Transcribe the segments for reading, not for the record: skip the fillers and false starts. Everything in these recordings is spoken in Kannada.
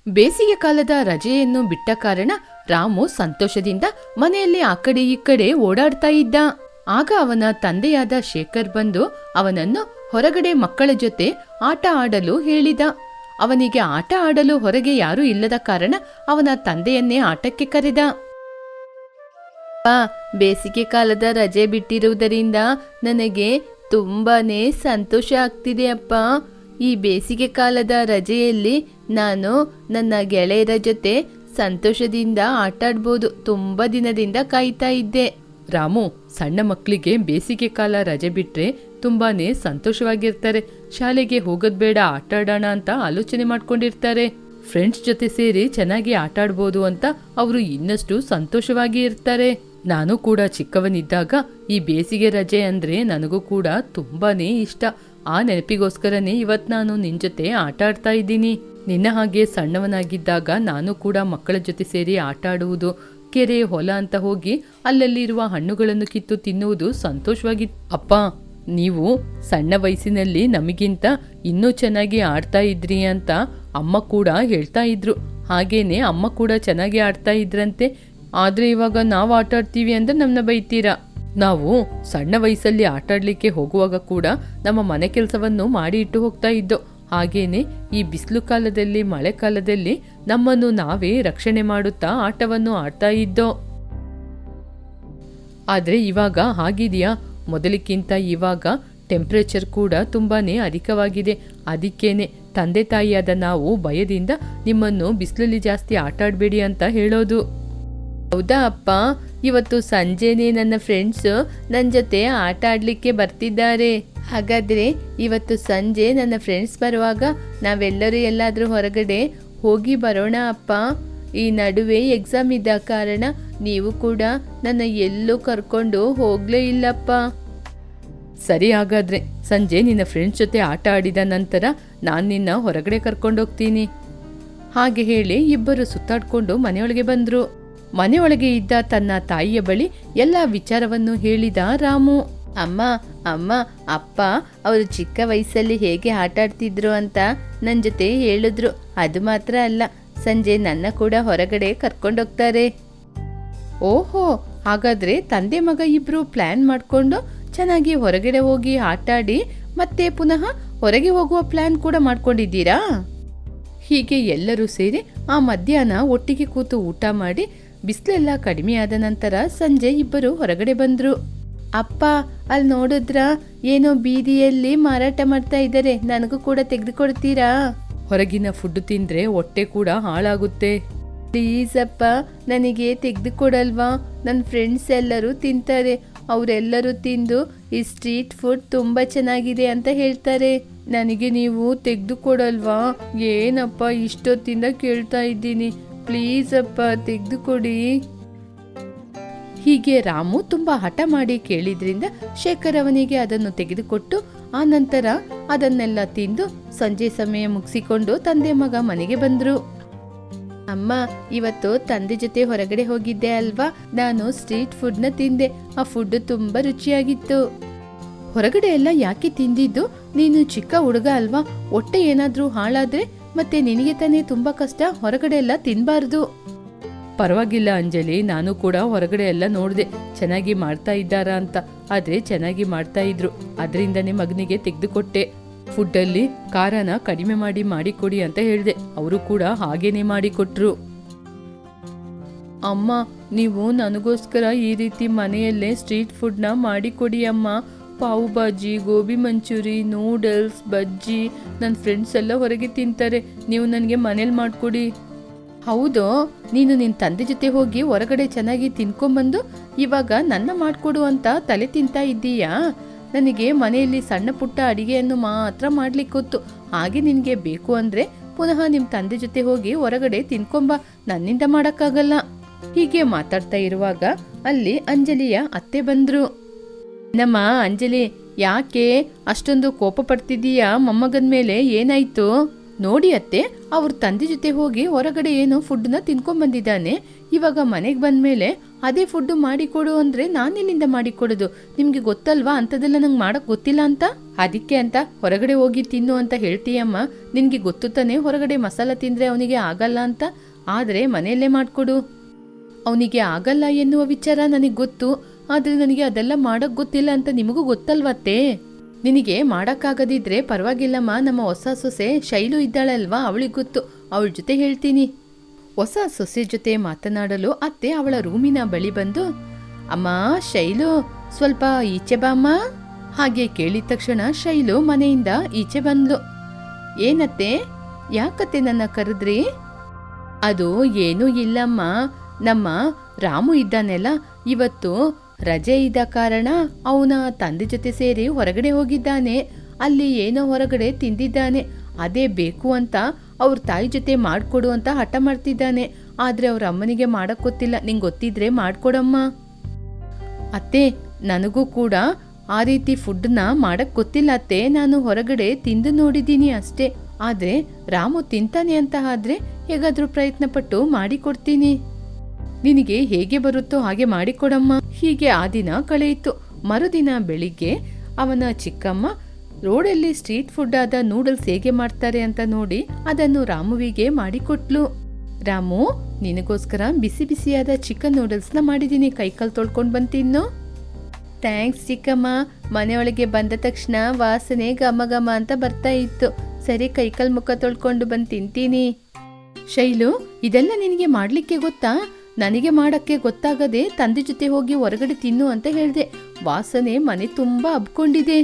ಬೇಸಿಗೆ ಕಾಲದ ರಜೆಯನ್ನು ಬಿಟ್ಟ ಕಾರಣ ರಾಮು ಸಂತೋಷದಿಂದ ಮನೆಯಲ್ಲಿ ಆ ಕಡೆ ಈ ಕಡೆ ಓಡಾಡ್ತಾ ಇದ್ದ. ಆಗ ಅವನ ತಂದೆಯಾದ ಶೇಖರ್ ಬಂದು ಅವನನ್ನು ಹೊರಗಡೆ ಮಕ್ಕಳ ಜೊತೆ ಆಟ ಆಡಲು ಹೇಳಿದ. ಅವನಿಗೆ ಆಟ ಆಡಲು ಹೊರಗೆ ಯಾರೂ ಇಲ್ಲದ ಕಾರಣ ಅವನ ತಂದೆಯನ್ನೇ ಆಟಕ್ಕೆ ಕರೆದ. ಬೇಸಿಗೆ ಕಾಲದ ರಜೆ ಬಿಟ್ಟಿರುವುದರಿಂದ ನನಗೆ ತುಂಬಾನೇ ಸಂತೋಷ ಆಗ್ತಿದೆ ಅಪ್ಪ. ಈ ಬೇಸಿಗೆ ಕಾಲದ ರಜೆಯಲ್ಲಿ ನಾನು ನನ್ನ ಗೆಳೆಯರ ಜೊತೆ ಸಂತೋಷದಿಂದ ಆಟಾಡ್ಬೋದು. ತುಂಬಾ ದಿನದಿಂದ ಕಾಯ್ತಾ ಇದ್ದೆ. ರಾಮು, ಸಣ್ಣ ಮಕ್ಕಳಿಗೆ ಬೇಸಿಗೆ ಕಾಲ ರಜೆ ಬಿಟ್ರೆ ತುಂಬಾನೇ ಸಂತೋಷವಾಗಿರ್ತಾರೆ. ಶಾಲೆಗೆ ಹೋಗೋದ್ ಬೇಡ, ಆಟಾಡೋಣ ಅಂತ ಆಲೋಚನೆ ಮಾಡ್ಕೊಂಡಿರ್ತಾರೆ. ಫ್ರೆಂಡ್ಸ್ ಜೊತೆ ಸೇರಿ ಚೆನ್ನಾಗಿ ಆಟಾಡ್ಬೋದು ಅಂತ ಅವರು ಇನ್ನಷ್ಟು ಸಂತೋಷವಾಗಿ ಇರ್ತಾರೆ. ನಾನು ಕೂಡ ಚಿಕ್ಕವನಿದ್ದಾಗ ಈ ಬೇಸಿಗೆ ರಜೆ ಅಂದ್ರೆ ನನಗೂ ಕೂಡ ತುಂಬಾನೇ ಇಷ್ಟ. ಆ ನೆನಪಿಗೋಸ್ಕರನೇ ಇವತ್ ನಾನು ನಿನ್ ಜೊತೆ ಆಟ ಆಡ್ತಾ ಇದ್ದೀನಿ. ನಿನ್ನ ಹಾಗೆ ಸಣ್ಣವನಾಗಿದ್ದಾಗ ನಾನು ಕೂಡ ಮಕ್ಕಳ ಜೊತೆ ಸೇರಿ ಆಟ ಆಡುವುದು, ಕೆರೆ ಹೊಲ ಅಂತ ಹೋಗಿ ಅಲ್ಲಲ್ಲಿರುವ ಹಣ್ಣುಗಳನ್ನು ಕಿತ್ತು ತಿನ್ನುವುದು ಸಂತೋಷವಾಗಿತ್ತು. ಅಪ್ಪ, ನೀವು ಸಣ್ಣ ವಯಸ್ಸಿನಲ್ಲಿ ನಮಗಿಂತ ಇನ್ನೂ ಚೆನ್ನಾಗಿ ಆಡ್ತಾ ಇದ್ರಿ ಅಂತ ಅಮ್ಮ ಕೂಡ ಹೇಳ್ತಾ ಇದ್ರು. ಹಾಗೇನೆ ಅಮ್ಮ ಕೂಡ ಚೆನ್ನಾಗಿ ಆಡ್ತಾ ಇದ್ರಂತೆ. ಆದ್ರೆ ಇವಾಗ ನಾವು ಆಟ ಆಡ್ತೀವಿ ಅಂದ್ರೆ ನಮ್ಮನ್ನ ಬೈತೀರಾ. ನಾವು ಸಣ್ಣ ವಯಸ್ಸಲ್ಲಿ ಆಟಾಡ್ಲಿಕ್ಕೆ ಹೋಗುವಾಗ ಕೂಡ ನಮ್ಮ ಮನೆ ಕೆಲಸವನ್ನು ಮಾಡಿ ಇಟ್ಟು ಹೋಗ್ತಾ ಇದ್ದೋ. ಹಾಗೇನೆ ಈ ಬಿಸಿಲು ಕಾಲದಲ್ಲಿ, ಮಳೆಕಾಲದಲ್ಲಿ ನಮ್ಮನ್ನು ನಾವೇ ರಕ್ಷಣೆ ಮಾಡುತ್ತಾ ಆಟವನ್ನು ಆಡ್ತಾ ಇದ್ದೋ. ಆದ್ರೆ ಇವಾಗ ಹಾಗಿದೆಯಾ? ಮೊದಲಿಕ್ಕಿಂತ ಇವಾಗ ಟೆಂಪ್ರೇಚರ್ ಕೂಡ ತುಂಬಾನೇ ಅಧಿಕವಾಗಿದೆ. ಅದಕ್ಕೇನೆ ತಂದೆ ತಾಯಿಯಾದ ನಾವು ಭಯದಿಂದ ನಿಮ್ಮನ್ನು ಬಿಸಿಲಲ್ಲಿ ಜಾಸ್ತಿ ಆಟ ಆಡಬೇಡಿ ಅಂತ ಹೇಳೋದು. ಹೌದಾ ಅಪ್ಪ? ಇವತ್ತು ಸಂಜೆನೆ ನನ್ನ ಫ್ರೆಂಡ್ಸ್ ನನ್ನ ಜೊತೆ ಆಟ ಆಡ್ಲಿಕ್ಕೆ ಬರ್ತಿದ್ದಾರೆ. ಹಾಗಾದ್ರೆ ಇವತ್ತು ಸಂಜೆ ನನ್ನ ಫ್ರೆಂಡ್ಸ್ ಬರುವಾಗ ನಾವೆಲ್ಲರೂ ಎಲ್ಲಾದ್ರೂ ಹೊರಗಡೆ ಹೋಗಿ ಬರೋಣ ಅಪ್ಪ. ಈ ನಡುವೆ ಎಕ್ಸಾಮ್ ಇದ್ದ ಕಾರಣ ನೀವು ಕೂಡ ನನ್ನ ಎಲ್ಲೂ ಕರ್ಕೊಂಡು ಹೋಗ್ಲೇ ಇಲ್ಲಪ್ಪ. ಸರಿ, ಹಾಗಾದ್ರೆ ಸಂಜೆ ನಿನ್ನ ಫ್ರೆಂಡ್ಸ್ ಜೊತೆ ಆಟ ಆಡಿದ ನಂತರ ನಾನು ನಿನ್ನ ಹೊರಗಡೆ ಕರ್ಕೊಂಡೋಗ್ತೀನಿ. ಹಾಗೆ ಹೇಳಿ ಇಬ್ಬರು ಸುತ್ತಾಡ್ಕೊಂಡು ಮನೆಯೊಳಗೆ ಬಂದ್ರು. ಮನೆಯೊಳಗೆ ಇದ್ದ ತನ್ನ ತಾಯಿಯ ಬಳಿ ಎಲ್ಲ ವಿಚಾರವನ್ನು ಹೇಳಿದ ರಾಮು. ಅಮ್ಮ ಅಮ್ಮ ಅಪ್ಪ ಅವರು ಚಿಕ್ಕ ವಯಸ್ಸಲ್ಲಿ ಹೇಗೆ ಆಟ ಆಡ್ತಿದ್ರು ಅಂತ ನನ್ನ ಜೊತೆ ಹೇಳಿದ್ರು. ಅದು ಮಾತ್ರ ಅಲ್ಲ, ಸಂಜೆ ನನ್ನ ಕೂಡ ಹೊರಗಡೆ ಕರ್ಕೊಂಡೋಗ್ತಾರೆ. ಓಹೋ, ಹಾಗಾದ್ರೆ ತಂದೆ ಮಗ ಇಬ್ರು ಪ್ಲಾನ್ ಮಾಡ್ಕೊಂಡು ಚೆನ್ನಾಗಿ ಹೊರಗಡೆ ಹೋಗಿ ಆಟ ಆಡಿ ಮತ್ತೆ ಪುನಃ ಹೊರಗೆ ಹೋಗುವ ಪ್ಲಾನ್ ಕೂಡ ಮಾಡ್ಕೊಂಡಿದ್ದೀರಾ? ಹೀಗೆ ಎಲ್ಲರೂ ಸೇರಿ ಆ ಮಧ್ಯಾಹ್ನ ಒಟ್ಟಿಗೆ ಕೂತು ಊಟ ಮಾಡಿ ಬಿಸಿಲೆಲ್ಲ ಕಡಿಮೆಯಾದ ನಂತರ ಸಂಜೆ ಇಬ್ಬರು ಹೊರಗಡೆ ಬಂದ್ರು. ಅಪ್ಪ, ಅಲ್ಲಿ ನೋಡಿದ್ರ ಏನೋ ಬೀದಿಯಲ್ಲಿ ಮಾರಾಟ ಮಾಡ್ತಾ ಇದ್ದಾರೆ, ನನಗೂ ಕೂಡ ತೆಗೆದುಕೊಡ್ತೀರಾ? ಹೊರಗಿನ ಫುಡ್ ತಿಂದ್ರೆ ಹೊಟ್ಟೆ ಕೂಡ ಹಾಳಾಗುತ್ತೆ. ಪ್ಲೀಸ್ ಅಪ್ಪ, ನನಗೆ ತೆಗೆದುಕೊಡಲ್ವಾ? ನನ್ನ ಫ್ರೆಂಡ್ಸ್ ಎಲ್ಲರೂ ತಿಂತಾರೆ. ಅವರೆಲ್ಲರೂ ತಿಂದು ಈ ಸ್ಟ್ರೀಟ್ ಫುಡ್ ತುಂಬಾ ಚೆನ್ನಾಗಿದೆ ಅಂತ ಹೇಳ್ತಾರೆ. ನನಗೆ ನೀವು ತೆಗೆದುಕೊಡಲ್ವಾ? ಏನಪ್ಪ ಇಷ್ಟೊತ್ತಿಂದ ಕೇಳ್ತಾ ಇದ್ದೀನಿ, ಪ್ಲೀಸ್ ಅಪ್ಪ ತೆಗೆದುಕೊಡಿ. ಹೀಗೆ ರಾಮು ತುಂಬಾ ಹಠ ಮಾಡಿ ಕೇಳಿದ್ರಿಂದ ಶೇಖರ್ ಅವನಿಗೆ ಅದನ್ನು ತೆಗೆದುಕೊಟ್ಟು ಆ ನಂತರ ಅದನ್ನೆಲ್ಲ ತಿಂದು ಸಂಜೆ ಸಮಯ ಮುಗಿಸಿಕೊಂಡು ತಂದೆ ಮಗ ಮನೆಗೆ ಬಂದ್ರು. ಅಮ್ಮ, ಇವತ್ತು ತಂದೆ ಜೊತೆ ಹೊರಗಡೆ ಹೋಗಿದ್ದೆ ಅಲ್ವಾ, ನಾನು ಸ್ಟ್ರೀಟ್ ಫುಡ್ನ ತಿಂದೆ. ಆ ಫುಡ್ ತುಂಬಾ ರುಚಿಯಾಗಿತ್ತು. ಹೊರಗಡೆ ಎಲ್ಲ ಯಾಕೆ ತಿಂದಿದ್ದು? ನೀನು ಚಿಕ್ಕ ಹುಡುಗ ಅಲ್ವಾ, ಹೊಟ್ಟೆ ಏನಾದ್ರೂ ಹಾಳಾದ್ರೆ ಮತ್ತೆ ನಿನಗೆ ತಾನೇ ತುಂಬಾ ಕಷ್ಟ. ಹೊರಗಡೆ ಎಲ್ಲ ತಿನ್ಬಾರ್ದು. ಪರವಾಗಿಲ್ಲ ಅಂಜಲಿ, ನಾನು ಕೂಡ ಹೊರಗಡೆ ಎಲ್ಲ ನೋಡಿದೆ ಚೆನ್ನಾಗಿ ಮಾಡ್ತಾ ಇದ್ದಾರಾ ಅಂತ. ಆದ್ರೆ ಚೆನ್ನಾಗಿ ಮಾಡ್ತಾ ಇದ್ರು, ಅದರಿಂದನೇ ಮಗನಿಗೆ ತೆಗೆದುಕೊಟ್ಟೆ. ಫುಡ್ಡಲ್ಲಿ ಖಾರನ ಕಡಿಮೆ ಮಾಡಿ ಮಾಡಿಕೊಡಿ ಅಂತ ಹೇಳಿದೆ. ಅವರು ಕೂಡ ಹಾಗೇನೆ ಮಾಡಿಕೊಟ್ರು. ಅಮ್ಮ, ನೀವು ನನಗೋಸ್ಕರ ಈ ರೀತಿ ಮನೆಯಲ್ಲೇ ಸ್ಟ್ರೀಟ್ ಫುಡ್ನ ಮಾಡಿಕೊಡಿ ಅಮ್ಮ. ಪಾವ್ ಭಾಜಿ, ಗೋಬಿ ಮಂಚೂರಿ, ನೂಡಲ್ಸ್, ಬಜ್ಜಿ ನನ್ನ ಫ್ರೆಂಡ್ಸ್ ಎಲ್ಲ ಹೊರಗೆ ತಿಂತಾರೆ. ನೀವು ನನಗೆ ಮನೇಲಿ ಮಾಡಿಕೊಡಿ. ಹೌದು, ನೀನು ನಿನ್ನ ತಂದೆ ಜೊತೆ ಹೋಗಿ ಹೊರಗಡೆ ಚೆನ್ನಾಗಿ ತಿನ್ಕೊಂಬಂದು ಇವಾಗ ನನ್ನ ಮಾಡಿಕೊಡು ಅಂತ ತಲೆ ತಿಂತಾ ಇದ್ದೀಯಾ? ನನಗೆ ಮನೆಯಲ್ಲಿ ಸಣ್ಣ ಪುಟ್ಟ ಅಡಿಗೆಯನ್ನು ಮಾತ್ರ ಮಾಡ್ಲಿಕ್ಕೆ ಗೊತ್ತು. ಹಾಗೆ ನಿನಗೆ ಬೇಕು ಅಂದರೆ ಪುನಃ ನಿಮ್ಮ ತಂದೆ ಜೊತೆ ಹೋಗಿ ಹೊರಗಡೆ ತಿನ್ಕೊಂಬ, ನನ್ನಿಂದ ಮಾಡೋಕ್ಕಾಗಲ್ಲ. ಹೀಗೆ ಮಾತಾಡ್ತಾ ಇರುವಾಗ ಅಲ್ಲಿ ಅಂಜಲಿಯ ಅತ್ತೆ ಬಂದ್ರು. ನಮ್ಮ ಅಂಜಲಿ, ಯಾಕೆ ಅಷ್ಟೊಂದು ಕೋಪ ಪಡ್ತಿದ್ದೀಯಾ ಮೊಮ್ಮಗನ ಮೇಲೆ? ಏನಾಯ್ತು? ನೋಡಿ ಅತ್ತೆ, ಅವ್ರ ತಂದೆ ಜೊತೆ ಹೋಗಿ ಹೊರಗಡೆ ಏನೋ ಫುಡ್ನ ತಿನ್ಕೊಂಡ್ಬಂದಿದ್ದಾನೆ. ಇವಾಗ ಮನೆಗೆ ಬಂದ್ಮೇಲೆ ಅದೇ ಫುಡ್ ಮಾಡಿಕೊಡು ಅಂದರೆ ನಾನೆಲ್ಲಿಂದ ಮಾಡಿಕೊಡೋದು? ನಿಮಗೆ ಗೊತ್ತಲ್ವಾ ಅಂಥದ್ದೆಲ್ಲ ನಂಗೆ ಮಾಡೋಕ್ಕೆ ಗೊತ್ತಿಲ್ಲ ಅಂತ. ಅದಕ್ಕೆ ಅಂತ ಹೊರಗಡೆ ಹೋಗಿ ತಿನ್ನು ಅಂತ ಹೇಳ್ತೀಯಮ್ಮ. ನಿನಗೆ ಗೊತ್ತು ತಾನೆ ಹೊರಗಡೆ ಮಸಾಲ ತಿಂದರೆ ಅವನಿಗೆ ಆಗಲ್ಲ ಅಂತ. ಆದರೆ ಮನೆಯಲ್ಲೇ ಮಾಡಿಕೊಡು. ಅವನಿಗೆ ಆಗಲ್ಲ ಎನ್ನುವ ವಿಚಾರ ನನಗೆ ಗೊತ್ತು, ಆದರೆ ನನಗೆ ಅದೆಲ್ಲ ಮಾಡೋಕ್ಕೆ ಗೊತ್ತಿಲ್ಲ ಅಂತ ನಿಮಗೂ ಗೊತ್ತಲ್ವತ್ತೇ. ನಿನಗೆ ಮಾಡೋಕ್ಕಾಗದಿದ್ರೆ ಪರವಾಗಿಲ್ಲಮ್ಮ, ನಮ್ಮ ಹೊಸ ಸೊಸೆ ಶೈಲು ಇದ್ದಾಳಲ್ವಾ, ಅವಳಿಗೆ ಗೊತ್ತು, ಅವಳ ಜೊತೆ ಹೇಳ್ತೀನಿ. ಹೊಸ ಸೊಸೆ ಜೊತೆ ಮಾತನಾಡಲು ಅತ್ತೆ ಅವಳ ರೂಮಿನ ಬಳಿ ಬಂದು, ಅಮ್ಮ ಶೈಲು ಸ್ವಲ್ಪ ಈಚೆ ಬಾಮ್ಮ. ಹಾಗೆ ಕೇಳಿದ ತಕ್ಷಣ ಶೈಲು ಮನೆಯಿಂದ ಈಚೆ ಬಂದ್ಲು. ಏನತ್ತೆ, ಯಾಕತ್ತೆ ನನ್ನ ಕರೆದ್ರಿ? ಅದು ಏನೂ ಇಲ್ಲಮ್ಮ, ನಮ್ಮ ರಾಮು ಇದ್ದಾನೆಲ್ಲ, ಇವತ್ತು ರಜೆ ಇದ್ದ ಕಾರಣ ಅವನ ತಂದೆ ಜೊತೆ ಸೇರಿ ಹೊರಗಡೆ ಹೋಗಿದ್ದಾನೆ. ಅಲ್ಲಿ ಏನೋ ಹೊರಗಡೆ ತಿಂದಿದ್ದಾನೆ, ಅದೇ ಬೇಕು ಅಂತ ಅವ್ರ ತಾಯಿ ಜೊತೆ ಮಾಡಿಕೊಡು ಅಂತ ಹಠ ಮಾಡ್ತಿದ್ದಾನೆ. ಆದರೆ ಅವ್ರ ಅಮ್ಮನಿಗೆ ಮಾಡಕ್ಕೆ ಗೊತ್ತಿಲ್ಲ. ನಿಂಗೆ ಗೊತ್ತಿದ್ರೆ ಮಾಡಿಕೊಡಮ್ಮ. ಅತ್ತೆ, ನನಗೂ ಕೂಡ ಆ ರೀತಿ ಫುಡ್ನ ಮಾಡಕ್ಕೆ ಗೊತ್ತಿಲ್ಲ ಅತ್ತೆ. ನಾನು ಹೊರಗಡೆ ತಿಂದು ನೋಡಿದ್ದೀನಿ ಅಷ್ಟೇ. ಆದರೆ ರಾಮು ತಿಂತಾನೆ ಅಂತ ಆದ್ರೆ ಹೇಗಾದ್ರೂ ಪ್ರಯತ್ನ ಪಟ್ಟು ಮಾಡಿಕೊಡ್ತೀನಿ. ನಿನಗೆ ಹೇಗೆ ಬರುತ್ತೋ ಹಾಗೆ ಮಾಡಿಕೊಡಮ್ಮ. ಹೀಗೆ ಆ ದಿನ ಕಳೆಯಿತು. ಮರುದಿನ ಬೆಳಿಗ್ಗೆ ಅವನ ಚಿಕ್ಕಮ್ಮ ರೋಡಲ್ಲಿ ಸ್ಟ್ರೀಟ್ ಫುಡ್ ಆದ ನೂಡಲ್ಸ್ ಹೇಗೆ ಮಾಡ್ತಾರೆ ಅಂತ ನೋಡಿ ಅದನ್ನು ರಾಮುವಿಗೆ ಮಾಡಿಕೊಟ್ಲು. ರಾಮು, ನಿನಗೋಸ್ಕರ ಬಿಸಿ ಬಿಸಿಯಾದ ಚಿಕನ್ ನೂಡಲ್ಸ್ನ ಮಾಡಿದ್ದೀನಿ, ಕೈಕಾಲು ತೊಳ್ಕೊಂಡು ಬಂದು ತಿನ್ನು. ಥ್ಯಾಂಕ್ಸ್ ಚಿಕ್ಕಮ್ಮ. ಮನೆಯೊಳಗೆ ಬಂದ ತಕ್ಷಣ ವಾಸನೆ ಘಮ ಘಮ ಅಂತ ಬರ್ತಾ ಇತ್ತು. ಸರಿ, ಕೈಕಾಲು ಮುಖ ತೊಳ್ಕೊಂಡು ಬಂದು ತಿಂತೀನಿ. ಶೈಲು, ಇದೆಲ್ಲ ನಿನಗೆ ಮಾಡಲಿಕ್ಕೆ ಗೊತ್ತಾ? ನನಗೆ ಮಾಡೋಕ್ಕೆ ಗೊತ್ತಾಗದೆ ತಂದೆ ಜೊತೆ ಹೋಗಿ ಹೊರಗಡೆ ತಿನ್ನು ಅಂತ ಹೇಳಿದೆ. ವಾಸನೆ ಮನೆ ತುಂಬ ಹಬ್ಕೊಂಡಿದೆ.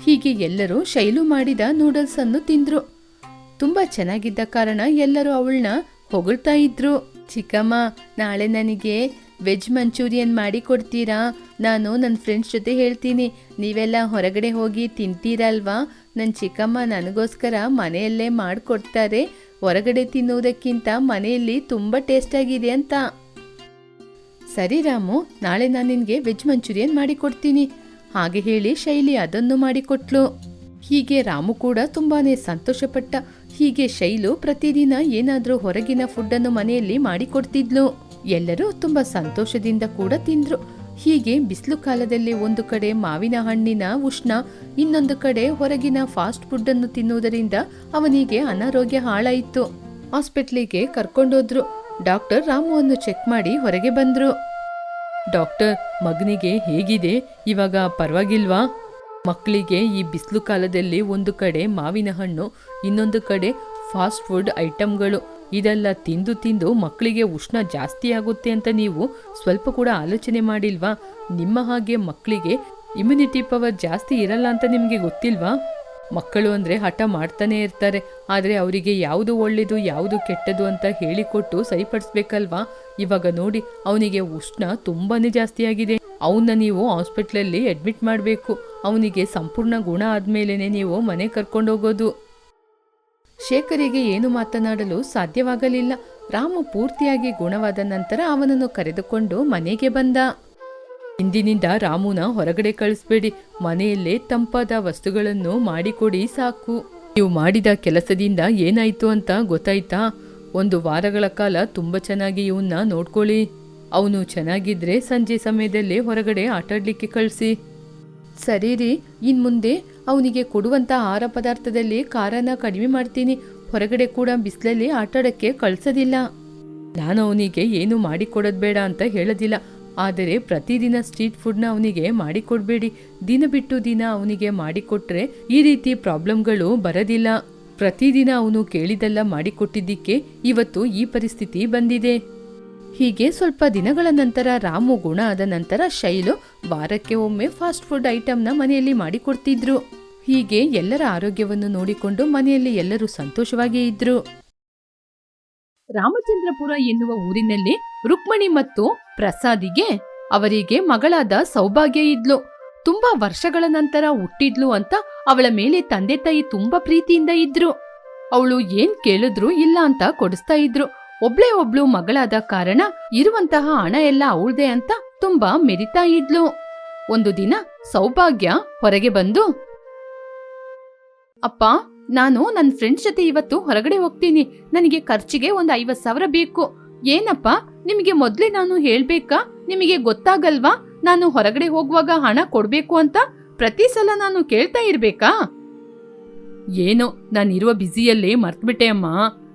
ಹೀಗೆ ಎಲ್ಲರೂ ಶೈಲು ಮಾಡಿದ ನೂಡಲ್ಸ್ ಅನ್ನು ತಿಂದ್ರು. ತುಂಬ ಚೆನ್ನಾಗಿದ್ದ ಕಾರಣ ಎಲ್ಲರೂ ಅವಳನ್ನ ಹೊಗಳ್ತಾ ಇದ್ರು. ಚಿಕ್ಕಮ್ಮ, ನಾಳೆ ನನಗೆ ವೆಜ್ ಮಂಚೂರಿಯನ್ ಮಾಡಿ ಕೊಡ್ತೀರಾ? ನಾನು ನನ್ನ ಫ್ರೆಂಡ್ಸ್ ಜೊತೆ ಹೇಳ್ತೀನಿ, ನೀವೆಲ್ಲ ಹೊರಗಡೆ ಹೋಗಿ ತಿಂತೀರಲ್ವಾ? ನನ್ನ ಚಿಕ್ಕಮ್ಮ ನನಗೋಸ್ಕರ ಮನೆಯಲ್ಲೇ ಮಾಡಿಕೊಡ್ತಾರೆ, ಹೊರಗಡೆ ತಿನ್ನುವುದಕ್ಕಿಂತ ಮನೆಯಲ್ಲಿ ತುಂಬ ಟೇಸ್ಟಾಗಿದೆ ಅಂತ. ಸರಿ ರಾಮು, ನಾಳೆ ನಾನು ನಿನಗೆ ವೆಜ್ ಮಂಚೂರಿಯನ್ ಮಾಡಿಕೊಡ್ತೀನಿ. ಹಾಗೆ ಹೇಳಿ ಶೈಲಿ ಅದನ್ನು ಮಾಡಿಕೊಟ್ಲು. ಹೀಗೆ ರಾಮು ಕೂಡ ತುಂಬಾನೇ ಸಂತೋಷಪಟ್ಟ. ಹೀಗೆ ಶೈಲು ಪ್ರತಿದಿನ ಏನಾದರೂ ಹೊರಗಿನ ಫುಡ್ಡನ್ನು ಮನೆಯಲ್ಲಿ ಮಾಡಿಕೊಡ್ತಿದ್ಲು. ಎಲ್ಲರೂ ತುಂಬ ಸಂತೋಷದಿಂದ ಕೂಡ ತಿಂದ್ರು. ಹೀಗೆ ಬಿಸಿಲು ಕಾಲದಲ್ಲಿ ಒಂದು ಕಡೆ ಮಾವಿನ ಹಣ್ಣಿನ ಉಷ್ಣ, ಇನ್ನೊಂದು ಕಡೆ ಹೊರಗಿನ ಫಾಸ್ಟ್ ಫುಡ್ ಅನ್ನು ತಿನ್ನುವುದರಿಂದ ಅವನಿಗೆ ಅನಾರೋಗ್ಯ ಹಾಳಾಯಿತು. ಹಾಸ್ಪಿಟ್ಲಿಗೆ ಕರ್ಕೊಂಡೋದ್ರು. ಡಾಕ್ಟರ್ ರಾಮುವನ್ನು ಚೆಕ್ ಮಾಡಿ ಹೊರಗೆ ಬಂದ್ರು. ಡಾಕ್ಟರ್, ಮಗನಿಗೆ ಹೇಗಿದೆ? ಇವಾಗ ಪರವಾಗಿಲ್ವಾ? ಮಕ್ಕಳಿಗೆ ಈ ಬಿಸಿಲು ಕಾಲದಲ್ಲಿ ಒಂದು ಕಡೆ ಮಾವಿನ ಹಣ್ಣು, ಇನ್ನೊಂದು ಕಡೆ ಫಾಸ್ಟ್ ಫುಡ್ ಐಟಮ್ಗಳು, ಇದೆಲ್ಲ ತಿಂದು ತಿಂದು ಮಕ್ಕಳಿಗೆ ಉಷ್ಣ ಜಾಸ್ತಿ ಆಗುತ್ತೆ ಅಂತ ನೀವು ಸ್ವಲ್ಪ ಕೂಡ ಆಲೋಚನೆ ಮಾಡಿಲ್ವಾ? ನಿಮ್ಮ ಹಾಗೆ ಮಕ್ಕಳಿಗೆ ಇಮ್ಯುನಿಟಿ ಪವರ್ ಜಾಸ್ತಿ ಇರಲ್ಲ ಅಂತ ನಿಮಗೆ ಗೊತ್ತಿಲ್ವಾ? ಮಕ್ಕಳು ಅಂದರೆ ಹಠ ಮಾಡ್ತಾನೆ ಇರ್ತಾರೆ, ಆದರೆ ಅವರಿಗೆ ಯಾವುದು ಒಳ್ಳೆಯದು ಯಾವುದು ಕೆಟ್ಟದು ಅಂತ ಹೇಳಿಕೊಟ್ಟು ಸರಿಪಡಿಸ್ಬೇಕಲ್ವಾ? ಇವಾಗ ನೋಡಿ, ಅವನಿಗೆ ಉಷ್ಣ ತುಂಬಾ ಜಾಸ್ತಿ ಆಗಿದೆ. ಅವನ್ನ ನೀವು ಹಾಸ್ಪಿಟ್ಲಲ್ಲಿ ಅಡ್ಮಿಟ್ ಮಾಡಬೇಕು. ಅವನಿಗೆ ಸಂಪೂರ್ಣ ಗುಣ ಆದಮೇಲೆ ನೀವು ಮನೆ ಕರ್ಕೊಂಡೋಗೋದು. ಶೇಖರಿಗೆ ಏನು ಮಾತನಾಡಲು ಸಾಧ್ಯವಾಗಲಿಲ್ಲ. ರಾಮು ಪೂರ್ತಿಯಾಗಿ ಗುಣವಾದ ನಂತರ ಅವನನ್ನು ಕರೆದುಕೊಂಡು ಮನೆಗೆ ಬಂದ. ಇಂದಿನಿಂದ ರಾಮುನ ಹೊರಗಡೆ ಕಳಿಸ್ಬೇಡಿ, ಮನೆಯಲ್ಲೇ ತಂಪಾದ ವಸ್ತುಗಳನ್ನು ಮಾಡಿಕೊಡಿ ಸಾಕು. ನೀವು ಮಾಡಿದ ಕೆಲಸದಿಂದ ಏನಾಯ್ತು ಅಂತ ಗೊತ್ತಾಯ್ತಾ? 1 ವಾರಗಳ ಕಾಲ ತುಂಬ ಚೆನ್ನಾಗಿ ಇವನ್ನ ನೋಡ್ಕೊಳ್ಳಿ. ಅವನು ಚೆನ್ನಾಗಿದ್ರೆ ಸಂಜೆ ಸಮಯದಲ್ಲಿ ಹೊರಗಡೆ ಆಟಾಡ್ಲಿಕ್ಕೆ ಕಳಿಸಿ. ಸರಿ ರೀ, ಇನ್ನು ಮುಂದೆ ಅವನಿಗೆ ಕೊಡುವಂಥ ಆಹಾರ ಪದಾರ್ಥದಲ್ಲಿ ಖಾರನ ಕಡಿಮೆ ಮಾಡ್ತೀನಿ. ಹೊರಗಡೆ ಕೂಡ ಬಿಸಿಲಲ್ಲಿ ಆಟಾಡೋಕ್ಕೆ ಕಳಿಸೋದಿಲ್ಲ. ನಾನು ಅವನಿಗೆ ಏನು ಮಾಡಿಕೊಡೋದು ಬೇಡ ಅಂತ ಹೇಳೋದಿಲ್ಲ, ಆದರೆ ಪ್ರತಿದಿನ ಸ್ಟ್ರೀಟ್ ಫುಡ್ನ ಅವನಿಗೆ ಮಾಡಿಕೊಡ್ಬೇಡಿ. ದಿನ ಬಿಟ್ಟು ದಿನ ಅವನಿಗೆ ಮಾಡಿಕೊಟ್ರೆ ಈ ರೀತಿ ಪ್ರಾಬ್ಲಮ್ಗಳು ಬರೋದಿಲ್ಲ. ಪ್ರತಿದಿನ ಅವನು ಕೇಳಿದೆಲ್ಲ ಮಾಡಿಕೊಟ್ಟಿದ್ದಕ್ಕೆ ಇವತ್ತು ಈ ಪರಿಸ್ಥಿತಿ ಬಂದಿದೆ. ಹೀಗೆ ಸ್ವಲ್ಪ ದಿನಗಳ ನಂತರ ರಾಮು ಗುಣ ಆದ ನಂತರ ಶೈಲು ವಾರಕ್ಕೆ ಒಮ್ಮೆ ಫಾಸ್ಟ್ ಫುಡ್ ಐಟಮ್ನ ಮನೆಯಲ್ಲಿ ಮಾಡಿಕೊಡ್ತಿದ್ರು. ಹೀಗೆ ಎಲ್ಲರ ಆರೋಗ್ಯವನ್ನು ನೋಡಿಕೊಂಡು ಮನೆಯಲ್ಲಿ ಎಲ್ಲರೂ ಸಂತೋಷವಾಗಿ ಇದ್ರು. ರಾಮಚಂದ್ರಪುರ ಎನ್ನುವ ಊರಿನಲ್ಲಿ ರುಕ್ಮಣಿ ಮತ್ತು ಪ್ರಸಾದಿಗೆ ಅವರಿಗೆ ಮಗಳಾದ ಸೌಭಾಗ್ಯ ಇದ್ಲು. ತುಂಬಾ ವರ್ಷಗಳ ನಂತರ ಹುಟ್ಟಿದ್ಲು ಅಂತ ಅವಳ ಮೇಲೆ ತಂದೆ ತಾಯಿ ತುಂಬಾ ಪ್ರೀತಿಯಿಂದ ಇದ್ರು. ಅವಳು ಏನ್ ಕೇಳಿದ್ರು ಇಲ್ಲ ಅಂತ ಕೊಡಿಸ್ತಾ ಇದ್ರು. ಒಬ್ಳು ಮಗಳಾದ ಕಾರಣ ಇರುವಂತಹ ಹಣ ಎಲ್ಲ ಅವಳದೇ ಅಂತ ತುಂಬಾ ಮೆರಿತಾ ಇದ್ಲು. ಒಂದು ದಿನ ಸೌಭಾಗ್ಯ ಹೊರಗೆ ಬಂದು, ಅಪ್ಪ, ನಾನು ನನ್ನ ಫ್ರೆಂಡ್ಸ್ ಜೊತೆ ಇವತ್ತು ಹೊರಗಡೆ ಹೋಗ್ತೀನಿ. ನನಗೆ ಖರ್ಚಿಗೆ ಒಂದು 50,000 ಬೇಕು. ಏನಪ್ಪ, ನಿಮಗೆ ಮೊದ್ಲೇ ನಾನು ಹೇಳ್ಬೇಕಾ? ನಿಮಗೆ ಗೊತ್ತಾಗಲ್ವಾ ನಾನು ಹೊರಗಡೆ ಹೋಗುವಾಗ ಹಣ ಕೊಡ್ಬೇಕು ಅಂತ? ಪ್ರತಿ ಸಲ ನಾನು ಕೇಳ್ತಾ ಇರ್ಬೇಕಾ? ಏನೋ ನಾನಿರುವ ಬ್ಯುಸಿಯಲ್ಲೇ ಮರ್ತ್ಬಿಟ್ಟೆ ಅಮ್ಮ.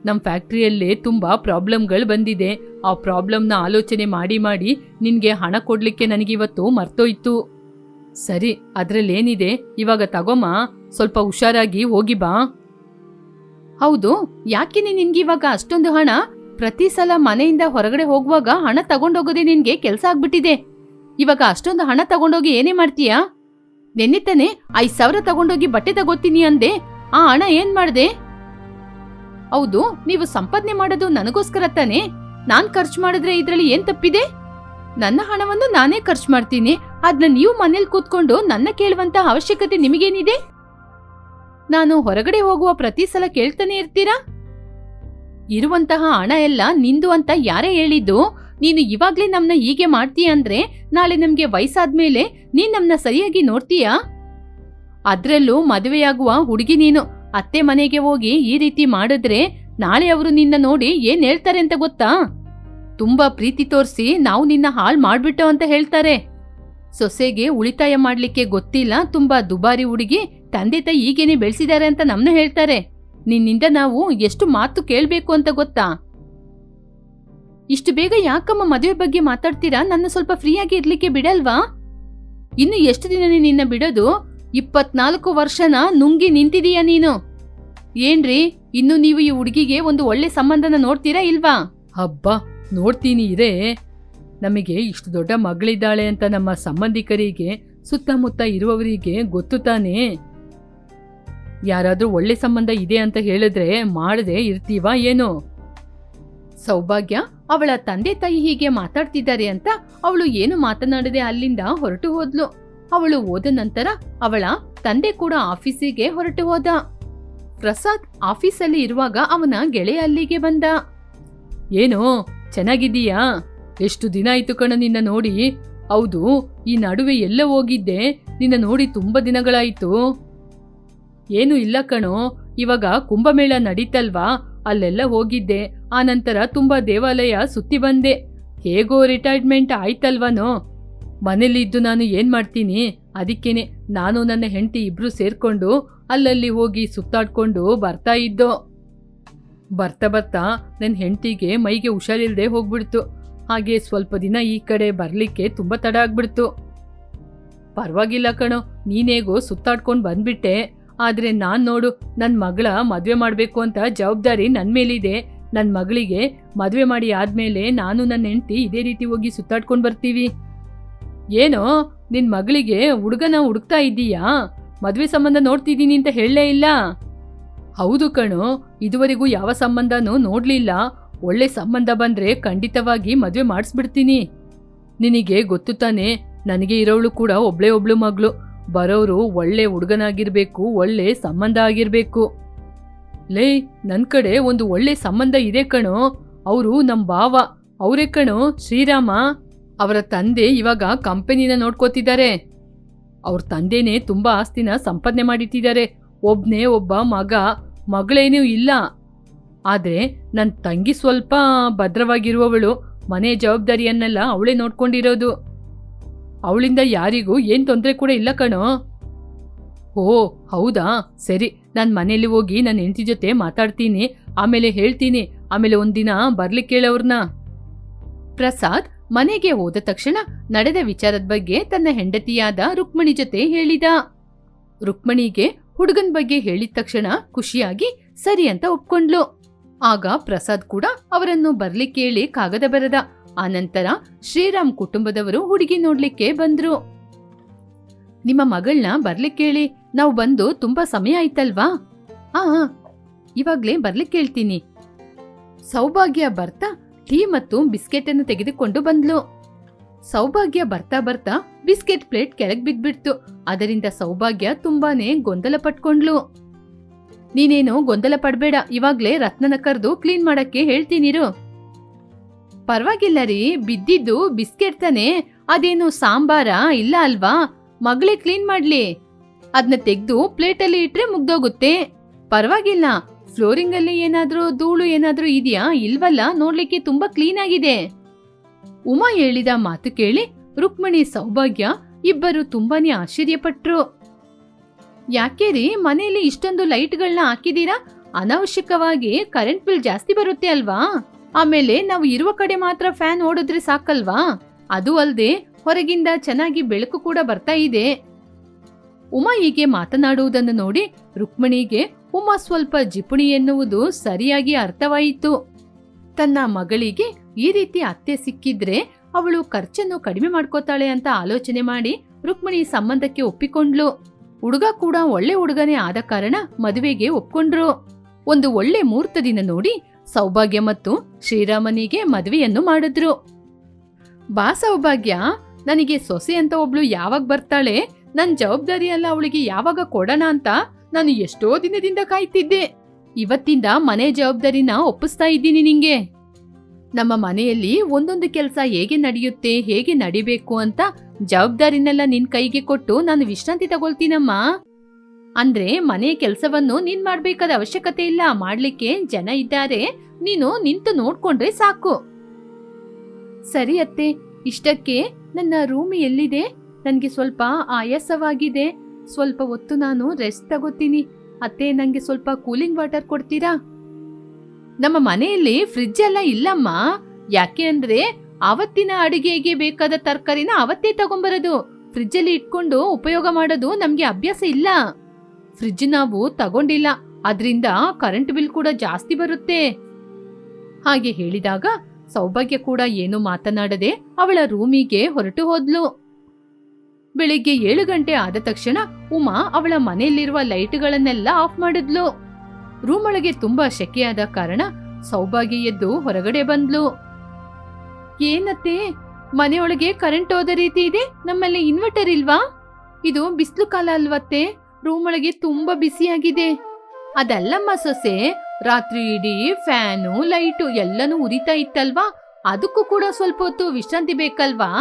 ನಮ್ಮ ಫ್ಯಾಕ್ಟ್ರಿಯಲ್ಲೇ ತುಂಬಾ ಪ್ರಾಬ್ಲಮ್ಗಳು ಬಂದಿದೆ. ಆ ಪ್ರಾಬ್ಲಮ್ನ ಆಲೋಚನೆ ಮಾಡಿ ಮಾಡಿ ನಿನ್ಗೆ ಹಣ ಕೊಡ್ಲಿಕ್ಕೆ ನನಗಿವತ್ತು ಮರ್ತೋಯ್ತು. ಸರಿ, ಅದ್ರಲ್ಲೇನಿದೆ, ಇವಾಗ ತಗೋಮ್ಮ, ಸ್ವಲ್ಪ ಹುಷಾರಾಗಿ ಹೋಗಿ ಬಾ. ಹೌದು, ಯಾಕಿನಿ ನಿನ್ಗಿವಾಗ ಅಷ್ಟೊಂದು ಹಣ? ಪ್ರತಿ ಸಲ ಮನೆಯಿಂದ ಹೊರಗಡೆ ಹೋಗುವಾಗ ಹಣ ತಗೊಂಡೋಗೋದೇ ನಿನ್ಗೆ ಕೆಲ್ಸ ಆಗ್ಬಿಟ್ಟಿದೆ. ಇವಾಗ ಅಷ್ಟೊಂದು ಹಣ ತಗೊಂಡೋಗಿ ಏನೇ ಮಾಡ್ತೀಯಾ? ನೆನ್ನೆ ತಾನೆ 5,000 ತಗೊಂಡೋಗಿ ಬಟ್ಟೆ ತಗೋತೀನಿ ಅಂದೆ. ಆ ಹಣ ಏನ್ ಮಾಡ್ದೆ? ಹೌದು, ನೀವು ಸಂಪಾದನೆ ಮಾಡೋದು ನನಗೋಸ್ಕರ ತಾನೆ. ನಾನ್ ಖರ್ಚು ಮಾಡಿದ್ರೆ ಇದ್ರಲ್ಲಿ ಏನ್ ತಪ್ಪಿದೆ? ನನ್ನ ಹಣವನ್ನು ನಾನೇ ಖರ್ಚು ಮಾಡ್ತೀನಿ. ಅದನ್ನ ನೀವು ಮನೇಲಿ ಕೂತ್ಕೊಂಡು ನನ್ನ ಕೇಳುವಂತ ಅವಶ್ಯಕತೆ ನಿಮಗೇನಿದೆ? ನಾನು ಹೊರಗಡೆ ಹೋಗುವ ಪ್ರತಿ ಸಲ ಕೇಳ್ತಾನೆ ಇರ್ತೀರಾ? ಇರುವಂತಹ ಹಣ ಎಲ್ಲ ನಿಂದು ಅಂತ ಯಾರೇ ಹೇಳಿದ್ದು? ನೀನು ಇವಾಗ್ಲೇ ನಮ್ನ ಹೀಗೆ ಮಾಡ್ತೀಯ ಅಂದ್ರೆ ನಾಳೆ ನಮ್ಗೆ ವಯಸ್ಸಾದ್ಮೇಲೆ ನೀನ್ ನಮ್ನ ಸರಿಯಾಗಿ ನೋಡ್ತೀಯಾ? ಅದ್ರಲ್ಲೂ ಮದುವೆಯಾಗುವ ಹುಡುಗಿ ನೀನು. ಅತ್ತೆ ಮನೆಗೆ ಹೋಗಿ ಈ ರೀತಿ ಮಾಡಿದ್ರೆ ನಾಳೆ ಅವರು ನಿನ್ನ ನೋಡಿ ಏನ್ ಹೇಳ್ತಾರೆ ಅಂತ ಗೊತ್ತಾ? ತುಂಬಾ ಪ್ರೀತಿ ತೋರಿಸಿ ನಾವು ನಿನ್ನ ಹಾಳ್ ಮಾಡ್ಬಿಟ್ಟೋ ಅಂತ ಹೇಳ್ತಾರೆ. ಸೊಸೆಗೆ ಉಳಿತಾಯ ಮಾಡ್ಲಿಕ್ಕೆ ಗೊತ್ತಿಲ್ಲ, ತುಂಬಾ ದುಬಾರಿ ಹುಡುಗಿ, ತಂದೆ ತಾಯಿ ಈಗೇನೆ ಬೆಳೆಸಿದ್ದಾರೆ ಅಂತ ನಮ್ನ ಹೇಳ್ತಾರೆ. ನಿನ್ನಿಂದ ನಾವು ಎಷ್ಟು ಮಾತು ಕೇಳ್ಬೇಕು ಅಂತ ಗೊತ್ತಾ? ಇಷ್ಟು ಬೇಗ ಯಾಕಮ್ಮ ಮದುವೆ ಬಗ್ಗೆ ಮಾತಾಡ್ತೀರಾ? ನನ್ನ ಸ್ವಲ್ಪ ಫ್ರೀಯಾಗಿ ಇರ್ಲಿಕ್ಕೆ ಬಿಡಲ್ವಾ? ಇನ್ನು ಎಷ್ಟು ದಿನ ನಿನ್ನ ಬಿಡೋದು? 24 ವರ್ಷನ ನುಂಗಿ ನಿಂತಿದೀಯ ನೀನು. ಏನ್ರಿ, ಇನ್ನು ನೀವು ಈ ಹುಡುಗಿಗೆ ಒಂದು ಒಳ್ಳೆ ಸಂಬಂಧನ ನೋಡ್ತೀರಾ ಇಲ್ವಾ? ಹಬ್ಬ, ನೋಡ್ತೀನಿ ಇರೇ. ನಮಗೆ ಇಷ್ಟು ದೊಡ್ಡ ಮಗಳಿದ್ದಾಳೆ ಅಂತ ನಮ್ಮ ಸಂಬಂಧಿಕರಿಗೆ, ಸುತ್ತಮುತ್ತ ಇರುವವರಿಗೆ ಗೊತ್ತು ತಾನೇ. ಯಾರಾದ್ರೂ ಒಳ್ಳೆ ಸಂಬಂಧ ಇದೆ ಅಂತ ಹೇಳಿದ್ರೆ ಮಾಡದೆ ಇರ್ತೀವಾ ಏನು? ಸೌಭಾಗ್ಯ ಅವಳ ತಂದೆ ತಾಯಿ ಹೀಗೆ ಮಾತಾಡ್ತಿದ್ದಾರೆ ಅಂತ ಅವಳು ಏನು ಮಾತನಾಡದೆ ಅಲ್ಲಿಂದ ಹೊರಟು ಹೋದ್ಲು. ಅವಳು ಹೋದ ನಂತರ ಅವಳ ತಂದೆ ಕೂಡ ಆಫೀಸಿಗೆ ಹೊರಟು ಹೋದ. ಪ್ರಸಾದ್ ಆಫೀಸಲ್ಲಿ ಇರುವಾಗ ಅವನ ಗೆಳೆಯ ಅಲ್ಲಿಗೆ ಬಂದ. ಏನೋ ಚೆನ್ನಾಗಿದ್ದೀಯಾ? ಎಷ್ಟು ದಿನ ಆಯ್ತು ಕಣ ನಿನ್ನ ನೋಡಿ. ಹೌದು, ಈ ನಡುವೆ ಎಲ್ಲ ಹೋಗಿದ್ದೆ? ನಿನ್ನ ನೋಡಿ ತುಂಬಾ ದಿನಗಳಾಯ್ತು. ಏನು ಇಲ್ಲ ಕಣೋ, ಇವಾಗ ಕುಂಭಮೇಳ ನಡೀತಲ್ವಾ, ಅಲ್ಲೆಲ್ಲ ಹೋಗಿದ್ದೆ. ಆನಂತರ ತುಂಬಾ ದೇವಾಲಯ ಸುತ್ತಿ ಬಂದೆ. ಹೇಗೋ ರಿಟೈರ್ಮೆಂಟ್ ಆಯ್ತಲ್ವನೋ. ಮನೇಲಿದ್ದು ನಾನು ಏನ್ ಮಾಡ್ತೀನಿ? ಅದಕ್ಕೇನೆ ನಾನು ನನ್ನ ಹೆಂಡತಿ ಇಬ್ರು ಸೇರ್ಕೊಂಡು ಅಲ್ಲಲ್ಲಿ ಹೋಗಿ ಸುತ್ತಾಡ್ಕೊಂಡು ಬರ್ತಾ ಇದ್ದೋ. ಬರ್ತಾ ಬರ್ತಾ ನನ್ನ ಹೆಂಡತಿಗೆ ಮೈಗೆ ಹುಷಾರಿಲ್ದೆ ಹೋಗ್ಬಿಡ್ತು. ಹಾಗೆ ಸ್ವಲ್ಪ ದಿನ ಈ ಕಡೆ ಬರ್ಲಿಕ್ಕೆ ತುಂಬಾ ತಡ ಆಗ್ಬಿಡ್ತು. ಪರವಾಗಿಲ್ಲ ಕಣೋ, ನೀನೇಗೋ ಸುತ್ತಾಡ್ಕೊಂಡು ಬಂದ್ಬಿಟ್ಟೆ. ಆದ್ರೆ ನಾನ್ ನೋಡು, ನನ್ನ ಮಗಳ ಮದ್ವೆ ಮಾಡ್ಬೇಕು ಅಂತ ಜವಾಬ್ದಾರಿ ನನ್ ಮೇಲಿದೆ. ನನ್ನ ಮಗಳಿಗೆ ಮದ್ವೆ ಮಾಡಿ ಆದ್ಮೇಲೆ ನಾನು ನನ್ನ ಹೆಂಡತಿ ಇದೇ ರೀತಿ ಹೋಗಿ ಸುತ್ತಾಡ್ಕೊಂಡು ಬರ್ತೀವಿ. ಏನೋ ನಿನ್ ಮಗಳಿಗೆ ಹುಡುಗನ ಹುಡುಕ್ತಾ ಇದ್ದೀಯಾ? ಮದ್ವೆ ಸಂಬಂಧ ನೋಡ್ತಿದ್ದೀನಿ ಅಂತ ಹೇಳಲೇ ಇಲ್ಲ. ಹೌದು ಕಣೋ, ಇದುವರೆಗೂ ಯಾವ ಸಂಬಂಧನೂ ನೋಡ್ಲಿಲ್ಲ. ಒಳ್ಳೆ ಸಂಬಂಧ ಬಂದ್ರೆ ಖಂಡಿತವಾಗಿ ಮದ್ವೆ ಮಾಡಿಸ್ಬಿಡ್ತೀನಿ. ನಿನಗೆ ಗೊತ್ತು ತಾನೆ, ನನಗೆ ಇರೋಳು ಕೂಡ ಒಬ್ಳು ಮಗಳು. ಬರೋರು ಒಳ್ಳೆ ಹುಡುಗನಾಗಿರ್ಬೇಕು, ಒಳ್ಳೆ ಸಂಬಂಧ ಆಗಿರ್ಬೇಕು. ಲೇ, ನನ್ ಕಡೆ ಒಂದು ಒಳ್ಳೆ ಸಂಬಂಧ ಇದೆ ಕಣೋ. ಅವರು ನಮ್ ಭಾವ, ಅವರೇ ಕಣೋ ಶ್ರೀರಾಮ. ಅವರ ತಂದೆ ಇವಾಗ ಕಂಪನಿನ ನೋಡ್ಕೋತಿದ್ದಾರೆ. ಅವ್ರ ತಂದೆನೇ ತುಂಬಾ ಆಸ್ತಿನ ಸಂಪಾದನೆ ಮಾಡಿಟ್ಟಿದ್ದಾರೆ. ಒಬ್ನೇ ಒಬ್ಬ ಮಗಳೇನೂ ಇಲ್ಲ. ಆದ್ರೆ ನನ್ನ ತಂಗಿ ಸ್ವಲ್ಪ ಭದ್ರವಾಗಿರುವವಳು. ಮನೆ ಜವಾಬ್ದಾರಿಯನ್ನೆಲ್ಲ ಅವಳೇ ನೋಡ್ಕೊಂಡಿರೋದು. ಅವಳಿಂದ ಯಾರಿಗೂ ಏನ್ ತೊಂದರೆ ಕೂಡ ಇಲ್ಲ ಕಣೋ. ಓ ಹೌದಾ, ಸರಿ, ನಾನು ಮನೇಲಿ ಹೋಗಿ ನನ್ನ ಹೆಂಡತಿ ಜೊತೆ ಮಾತಾಡ್ತೀನಿ, ಆಮೇಲೆ ಹೇಳ್ತೀನಿ. ಆಮೇಲೆ ಒಂದಿನ ಬರ್ಲಿಕ್ಕೆ ಹೇಳವ್ರನ್ನ. ಪ್ರಸಾದ್ ಮನೆಗೆ ಹೋದ ತಕ್ಷಣ ನಡೆದ ವಿಚಾರದ ಬಗ್ಗೆ ತನ್ನ ಹೆಂಡತಿಯಾದ ರುಕ್ಮಣಿ ಜೊತೆ ಹೇಳಿದ. ರುಕ್ಮಣಿಗೆ ಹುಡುಗನ್ ಬಗ್ಗೆ ಹೇಳಿದ ತಕ್ಷಣ ಖುಷಿಯಾಗಿ ಸರಿ ಅಂತ ಒಪ್ಕೊಂಡ್ಲು. ಆಗ ಪ್ರಸಾದ್ ಕೂಡ ಅವರನ್ನು ಬರ್ಲಿಕ್ಕೆ ಹೇಳಿ ಕಾಗದ ಬರೆದ. ಆನಂತರ ಶ್ರೀರಾಮ್ ಕುಟುಂಬದವರು ಹುಡುಗಿ ನೋಡ್ಲಿಕ್ಕೆ ಬಂದ್ರು. ನಿಮ್ಮ ಮಗಳನ್ನ ಬರ್ಲಿಕ್ಕೆ ಹೇಳಿ, ನಾವು ಬಂದು ತುಂಬಾ ಸಮಯ ಆಯ್ತಲ್ವಾ? ಇವಾಗ್ಲೇ ಬರ್ಲಿಕ್ಕೆ ಹೇಳ್ತೀನಿ. ಸೌಭಾಗ್ಯ ಬರ್ತಾ ಟೀ ಮತ್ತು ಬಿಸ್ಕೆಟ್ ಅನ್ನು ತೆಗೆದುಕೊಂಡು ಬಂದ್ಲು. ಸೌಭಾಗ್ಯ ಬರ್ತಾ ಬರ್ತಾ ಬಿಸ್ಕೆಟ್ ಪ್ಲೇಟ್ ಕೆಳಗ್ ಬಿದ್ಬಿಡ್ತು. ಅದರಿಂದ ಸೌಭಾಗ್ಯ ತುಂಬಾನೇ ಗೊಂದಲ ಪಟ್ಕೊಂಡ್ಲು. ನೀನೇನು ಗೊಂದಲ ಪಡ್ಬೇಡ, ಇವಾಗ್ಲೇ ರತ್ನನ ಕರೆದು ಕ್ಲೀನ್ ಮಾಡಕ್ಕೆ ಹೇಳ್ತೀನಿರು. ಪರವಾಗಿಲ್ಲ ರೀ, ಬಿದ್ದಿದ್ದು ಬಿಸ್ಕೆಟ್ ತಾನೆ, ಅದೇನು ಸಾಂಬಾರ ಇಲ್ಲ ಅಲ್ವಾ? ಮಗಳೇ ಕ್ಲೀನ್ ಮಾಡ್ಲಿ. ಅದನ್ನ ತೆಗೆದು ಪ್ಲೇಟಲ್ಲಿ ಇಟ್ರೆ ಮುಗ್ದೋಗುತ್ತೆ. ಪರವಾಗಿಲ್ಲ, ಫ್ಲೋರಿಂಗ್ ಅಲ್ಲಿ ಏನಾದ್ರೂ ಧೂಳು ಏನಾದ್ರೂ ಇದೆಯಾ? ಇಲ್ವಲ್ಲ, ನೋಡ್ಲಿಕ್ಕೆ ತುಂಬಾ ಕ್ಲೀನ್ ಆಗಿದೆ. ಉಮಾ ಹೇಳಿದ ಮಾತು ಕೇಳಿ ರುಕ್ಮಣಿ ಸೌಭಾಗ್ಯ ಇಬ್ಬರು ತುಂಬಾನೇ ಆಶ್ಚರ್ಯಪಟ್ರು. ಯಾಕೆ ರೀ ಮನೆಯಲ್ಲಿ ಇಷ್ಟೊಂದು ಲೈಟ್ಗಳನ್ನ ಹಾಕಿದೀರಾ? ಅನಾವಶ್ಯಕವಾಗಿ ಕರೆಂಟ್ ಬಿಲ್ ಜಾಸ್ತಿ ಬರುತ್ತೆ ಅಲ್ವಾ? ಆಮೇಲೆ ನಾವು ಇರುವ ಕಡೆ ಮಾತ್ರ ಫ್ಯಾನ್ ಓಡಿದ್ರೆ ಸಾಕಲ್ವಾ? ಅದು ಅಲ್ಲದೆ ಹೊರಗಿಂದ ಚೆನ್ನಾಗಿ ಬೆಳಕು ಕೂಡ ಬರ್ತಾ ಇದೆ. ಉಮಾ ಹೀಗೆ ಮಾತನಾಡುವುದನ್ನು ನೋಡಿ ರುಕ್ಮಿಣಿಗೆ ಉಮಾ ಸ್ವಲ್ಪ ಜಿಪುಣಿ ಎನ್ನುವುದು ಸರಿಯಾಗಿ ಅರ್ಥವಾಯಿತು. ತನ್ನ ಮಗಳಿಗೆ ಈ ರೀತಿ ಅತ್ತೆ ಸಿಕ್ಕಿದ್ರೆ ಅವಳು ಖರ್ಚನ್ನು ಕಡಿಮೆ ಮಾಡ್ಕೋತಾಳೆ ಅಂತ ಆಲೋಚನೆ ಮಾಡಿ ರುಕ್ಮಿಣಿ ಸಂಬಂಧಕ್ಕೆ ಒಪ್ಪಿಕೊಂಡ್ಲು. ಹುಡುಗ ಕೂಡ ಒಳ್ಳೆ ಹುಡುಗನೇ ಆದ ಕಾರಣ ಮದುವೆಗೆ ಒಪ್ಕೊಂಡ್ರು. ಒಂದು ಒಳ್ಳೆ ಮುಹೂರ್ತ ದಿನ ನೋಡಿ ಸೌಭಾಗ್ಯ ಮತ್ತು ಶ್ರೀರಾಮನಿಗೆ ಮದುವೆಯನ್ನು ಮಾಡಿದ್ರು. ಬಾ ಸೌಭಾಗ್ಯ, ನನಗೆ ಸೊಸೆ ಅಂತ ಒಬ್ಳು ಯಾವಾಗ ಬರ್ತಾಳೆ, ನನ್ ಜವಾಬ್ದಾರಿ ಎಲ್ಲ ಅವಳಿಗೆ ಯಾವಾಗ ಕೊಡೋಣ ಅಂತ ನಾನು ಎಷ್ಟೋ ದಿನದಿಂದ ಕಾಯ್ತಿದ್ದೆ. ಇವತ್ತಿಂದ ಮನೆ ಜವಾಬ್ದಾರಿನ ಒಪ್ಪಿಸ್ತಾ ಇದ್ದೀನಿ ನಿಂಗೆ. ನಮ್ಮ ಮನೆಯಲ್ಲಿ ಒಂದೊಂದು ಕೆಲಸ ಹೇಗೆ ನಡೆಯುತ್ತೆ, ಹೇಗೆ ನಡಿಬೇಕು ಅಂತ ಜವಾಬ್ದಾರಿನೆಲ್ಲ ನಿನ್ ಕೈಗೆ ಕೊಟ್ಟು ನಾನು ವಿಶ್ರಾಂತಿ ತಗೊಳ್ತೀನಮ್ಮ. ಅಂದ್ರೆ ಮನೆ ಕೆಲಸವನ್ನು ನೀನ್ ಮಾಡ್ಬೇಕಾದ ಅವಶ್ಯಕತೆ ಇಲ್ಲ, ಮಾಡ್ಲಿಕ್ಕೆ ಜನ ಇದ್ದಾರೆ, ನೀನು ನಿಂತು ನೋಡ್ಕೊಂಡ್ರೆ ಸಾಕು. ಸರಿ ಅತ್ತೆ, ಇಷ್ಟಕ್ಕೆ ನನ್ನ ರೂಮ್ ಎಲ್ಲಿದೆ? ನನ್ಗೆ ಸ್ವಲ್ಪ ಆಯಾಸವಾಗಿದೆ, ಸ್ವಲ್ಪ ಹೊತ್ತು ನಾನು ರೆಸ್ಟ್ ತಗೋತೀನಿ. ಅತ್ತೆ, ನಂಗೆ ಸ್ವಲ್ಪ ಕೂಲಿಂಗ್ ವಾಟರ್ ಕೊಡ್ತೀರಾ? ನಮ್ಮ ಮನೆಯಲ್ಲಿ ಫ್ರಿಡ್ಜ್ ಎಲ್ಲ ಇಲ್ಲಮ್ಮ. ಯಾಕೆ ಅಂದ್ರೆ ಅವತ್ತಿನ ಅಡಿಗೆಗೆ ಬೇಕಾದ ತರಕಾರಿನ ಅವತ್ತೇ ತಗೊಂಬರೋದು. ಫ್ರಿಡ್ಜ್ ಅಲ್ಲಿ ಇಟ್ಕೊಂಡು ಉಪಯೋಗ ಮಾಡೋದು ನಮ್ಗೆ ಅಭ್ಯಾಸ ಇಲ್ಲ. ಫ್ರಿಡ್ಜ್ ನಾವು ತಗೊಂಡಿಲ್ಲ, ಅದ್ರಿಂದ ಕರೆಂಟ್ ಬಿಲ್ ಕೂಡ ಜಾಸ್ತಿ ಬರುತ್ತೆ. ಹಾಗೆ ಹೇಳಿದಾಗ ಸೌಭಾಗ್ಯ ಕೂಡ ಏನು ಮಾತನಾಡದೆ ಅವಳ ರೂಮಿಗೆ ಹೊರಟು ಹೋದ್ಲು. ಬೆಳಿಗ್ಗೆ 7 ಗಂಟೆ ಆದ ತಕ್ಷಣ ಉಮಾ ಅವಳ ಮನೆಯಲ್ಲಿರುವ ಲೈಟ್ಗಳನ್ನೆಲ್ಲ ಆಫ್ ಮಾಡಿದ್ಲು. ರೂಮ್ ಒಳಗೆ ತುಂಬಾ ಶೆಕೆಯಾದ ಕಾರಣ ಸೌಭಾಗ್ಯ ಎದ್ದು ಹೊರಗಡೆ ಬಂದ್ಲು. ಏನತ್ತೆ, ಮನೆಯೊಳಗೆ ಕರೆಂಟ್ ಹೋದ ರೀತಿ ಇದೆ, ನಮ್ಮಲ್ಲಿ ಇನ್ವರ್ಟರ್ ಇಲ್ವಾ? ಇದು ಬಿಸಿಲು ಕಾಲ ಅಲ್ವತ್ತೆ, ರೂಮ್ ಒಳಗೆ ತುಂಬಾ ಬಿಸಿಯಾಗಿದೆ. ಅದಲ್ಲಮ್ಮ ಸೊಸೆ, ರಾತ್ರಿ ಇಡೀ ಫ್ಯಾನು ಲೈಟು ಎಲ್ಲನೂ ಉರಿತಾ ಇತ್ತಲ್ವಾ, ಅದಕ್ಕೂ ಕೂಡ ಸ್ವಲ್ಪ ಹೊತ್ತು ವಿಶ್ರಾಂತಿ ಬೇಕಲ್ವಾ?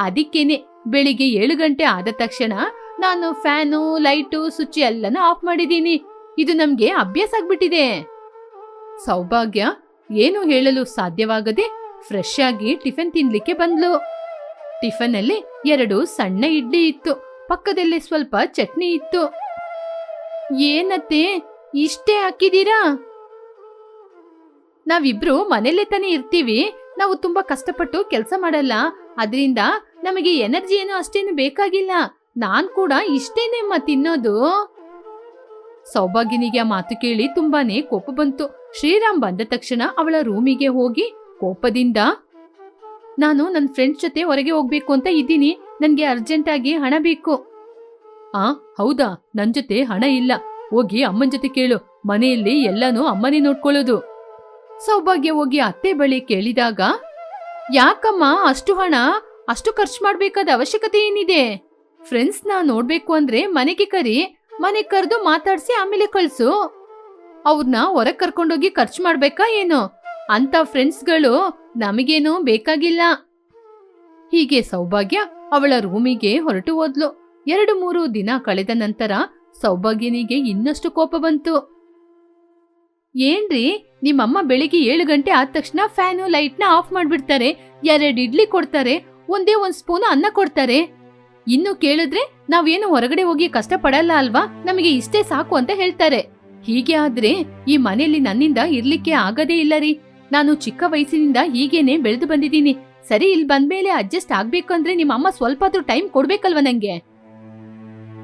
ಅದಕ್ಕೇನೆ ಬೆಳಿಗ್ಗೆ 7 ಗಂಟೆ ಆದ ತಕ್ಷಣ ನಾನು ಫ್ಯಾನು ಲೈಟು ಸ್ವಿಚ್ ಎಲ್ಲನೂ ಆಫ್ ಮಾಡಿದ್ದೀನಿ. ಇದು ನಮ್ಗೆ ಅಭ್ಯಾಸ ಆಗ್ಬಿಟ್ಟಿದೆ. ಸೌಭಾಗ್ಯ ಏನು ಹೇಳಲು ಸಾಧ್ಯವಾಗದೆ ಫ್ರೆಶ್ ಆಗಿ ಟಿಫನ್ ತಿನ್ಲಿಕ್ಕೆ ಬಂದ್ಲು. ಟಿಫನ್ ಅಲ್ಲಿ 2 ಸಣ್ಣ ಇಡ್ಲಿ ಇತ್ತು, ಪಕ್ಕದಲ್ಲಿ ಸ್ವಲ್ಪ ಚಟ್ನಿ ಇತ್ತು. ಏನತ್ತೆ, ಇಷ್ಟೇ ಹಾಕಿದೀರಾ? ನಾವಿಬ್ರು ಮನೆಯಲ್ಲೇ ತಾನೇ ಇರ್ತೀವಿ, ನಾವು ತುಂಬಾ ಕಷ್ಟಪಟ್ಟು ಕೆಲಸ ಮಾಡಲ್ಲ, ಅದರಿಂದ ನಮಗೆ ಎನರ್ಜಿ ಏನು ಅಷ್ಟೇನು ಬೇಕಾಗಿಲ್ಲ. ನಾನ್ ಕೂಡ ಇಷ್ಟೇನೆಮ್ಮ ತಿನ್ನೋದು. ಸೌಭಾಗ್ಯನಿಗೆ ಆ ಮಾತು ಕೇಳಿ ತುಂಬಾನೇ ಕೋಪ ಬಂತು. ಶ್ರೀರಾಮ್ ಬಂದ ತಕ್ಷಣ ಅವಳ ರೂಮಿಗೆ ಹೋಗಿ ಕೋಪದಿಂದ, ನಾನು ನನ್ನ ಫ್ರೆಂಡ್ಸ್ ಜೊತೆ ಹೊರಗೆ ಹೋಗ್ಬೇಕು ಅಂತ ಇದ್ದೀನಿ, ನನ್ಗೆ ಅರ್ಜೆಂಟ್ ಆಗಿ ಹಣ ಬೇಕು. ಹೌದಾ, ನನ್ ಜೊತೆ ಹಣ ಇಲ್ಲ, ಹೋಗಿ ಅಮ್ಮನ ಜೊತೆ ಕೇಳು, ಮನೆಯಲ್ಲಿ ಎಲ್ಲಾನು ಅಮ್ಮನೇ ನೋಡ್ಕೊಳ್ಳೋದು. ಸೌಭಾಗ್ಯ ಹೋಗಿ ಅತ್ತೆ ಬಳಿ ಕೇಳಿದಾಗ, ಯಾಕಮ್ಮ ಅಷ್ಟು ಹಣ, ಅಷ್ಟು ಖರ್ಚು ಮಾಡ್ಬೇಕಾದ ಅವಶ್ಯಕತೆ ಏನಿದೆ? ಫ್ರೆಂಡ್ಸ್ನ ನೋಡ್ಬೇಕು ಅಂದ್ರೆ ಮನೆಗೆ ಕರಿ, ಮನೆ ಕರೆದು ಮಾತಾಡ್ಸಿ ಆಮೇಲೆ ಕಳ್ಸು. ಅವ್ರನ್ನ ಹೊರಗೆ ಕರ್ಕೊಂಡೋಗಿ ಖರ್ಚು ಮಾಡ್ಬೇಕಾ ಏನು? ಅಂತ ಫ್ರೆಂಡ್ಸ್ಗಳು ನಮಗೇನು ಬೇಕಾಗಿಲ್ಲ. ಹೀಗೆ ಸೌಭಾಗ್ಯ ಅವಳ ರೂಮಿಗೆ ಹೊರಟು ಹೋದ್ಲು. 2-3 ದಿನ ಕಳೆದ ನಂತರ ಸೌಭಾಗ್ಯನಿಗೆ ಇನ್ನಷ್ಟು ಕೋಪ ಬಂತು. ಏನ್ರಿ, ನಿಮ್ಮಮ್ಮ ಬೆಳಿಗ್ಗೆ 7 ಗಂಟೆ ಆದ ತಕ್ಷಣ ಫ್ಯಾನು ಲೈಟ್ನ ಆಫ್ ಮಾಡ್ಬಿಡ್ತಾರೆ, 2 ಇಡ್ಲಿ ಕೊಡ್ತಾರೆ, ಒಂದೇ 1 ಸ್ಪೂನ್ ಅನ್ನ ಕೊಡ್ತಾರೆ. ಇನ್ನು ಕೇಳಿದ್ರೆ ನಾವೇನು ಹೊರಗಡೆ ಹೋಗಿ ಕಷ್ಟ ಪಡಲ್ಲ ಅಲ್ವಾ, ನಮಗೆ ಇಷ್ಟೇ ಸಾಕು ಅಂತ ಹೇಳ್ತಾರೆ. ಹೀಗೆ ಆದ್ರೆ ಈ ಮನೆಯಲ್ಲಿ ನನ್ನಿಂದ ಇರ್ಲಿಕ್ಕೆ ಆಗದೇ ಇಲ್ಲ ರೀ. ನಾನು ಚಿಕ್ಕ ವಯಸ್ಸಿನಿಂದ ಹೀಗೇನೆ ಬೆಳೆದು ಬಂದಿದ್ದೀನಿ. ಸರಿ, ಇಲ್ಲಿ ಬಂದ್ಮೇಲೆ ಅಡ್ಜಸ್ಟ್ ಆಗ್ಬೇಕಂದ್ರೆ ನಿಮ್ಮಮ್ಮ ಸ್ವಲ್ಪ ಆದ್ರೂ ಟೈಮ್ ಕೊಡ್ಬೇಕಲ್ವಾ ನಂಗೆ?